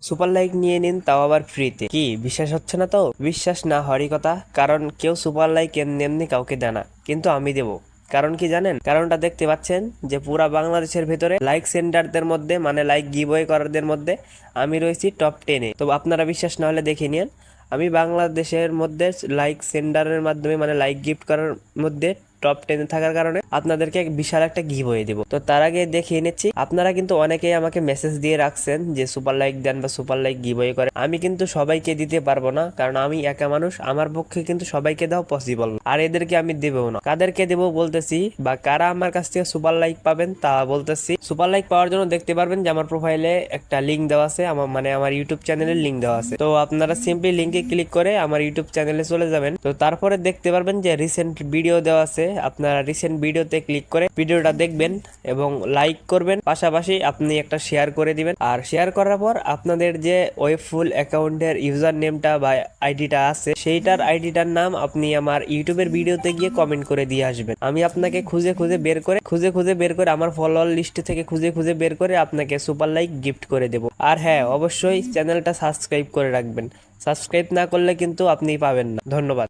Super like নিয়ে নিন, তাও আবার ফ্রিতে। কি বিশ্বাস হচ্ছে না? তো বিশ্বাস না হওয়ারই কথা, কারণ কেউ সুপার লাইক এমনি এমনি কাউকে দেয় না, কিন্তু আমি দেবো। কারণ কি জানেন? কারণটা দেখতে পাচ্ছেন যে পুরা বাংলাদেশের ভেতরে লাইক সেন্টারদের মধ্যে, মানে লাইক গিভওয়ে করারদের মধ্যে আমি রয়েছি টপ 10-এ। তো আপনারা বিশ্বাস না হলে দেখে নিন, আমি বাংলাদেশের মধ্যে লাইক সেন্টারের মাধ্যমে, মানে লাইক গিফট করার মধ্যে টপ 10-এ থাকার কারণে আপনাদেরকে বিশাল একটা গিভওয়ে দেবো। তো তার আগে দেখিয়ে নিচ্ছি, আপনারা কিন্তু অনেকেই আমাকে মেসেজ দিয়ে রাখছেন যে সুপার লাইক দেন বা সুপার লাইক গিভওয়ে করে। আমি কিন্তু সবাইকে দিতে পারবো না, কারণ আমি একা মানুষ, আমার পক্ষে কিন্তু সবাইকে দেওয়া পসিবল না, আর এদেরকে আমি দেবও না। কাদেরকে দেবো বলতেছি, বা কারা আমার কাছ থেকে সুপার লাইক পাবেন তা বলতেছি। সুপার লাইক পাওয়ার জন্য দেখতে পারবেন যে আমার প্রোফাইলে একটা লিঙ্ক দেওয়া আছে, আমার মানে আমার ইউটিউব চ্যানেলের লিঙ্ক দেওয়া আছে। তো আপনারা সিম্পলি লিঙ্কে ক্লিক করে আমার ইউটিউব চ্যানেলে চলে যাবেন। তো তারপরে দেখতে পারবেন যে রিসেন্ট ভিডিও দেওয়া আছে, আপনারা রিসেন্ট ভিডিওতে ক্লিক করে ভিডিওটা দেখবেন এবং লাইক করবেন, পাশাপাশি আপনি একটা শেয়ার করে দিবেন। আর শেয়ার করার পর আপনাদের যে ওয়েব ফুল অ্যাকাউন্টের ইউজার নেমটা বা আইডিটা আছে, সেইটার আইডিটার নাম আপনি আমার ইউটিউবের ভিডিওতে গিয়ে কমেন্ট করে দিয়ে আসবেন। আমি আপনাকে খুঁজে খুঁজে বের করে আমার ফলোয়ার লিস্ট থেকে খুঁজে খুঁজে বের করে আপনাকে সুপার লাইক গিফট করে দেব। আর হ্যাঁ, অবশ্যই চ্যানেলটা সাবস্ক্রাইব করে রাখবেন। সাবস্ক্রাইব না করলে কিন্তু আপনি পাবেন না। ধন্যবাদ।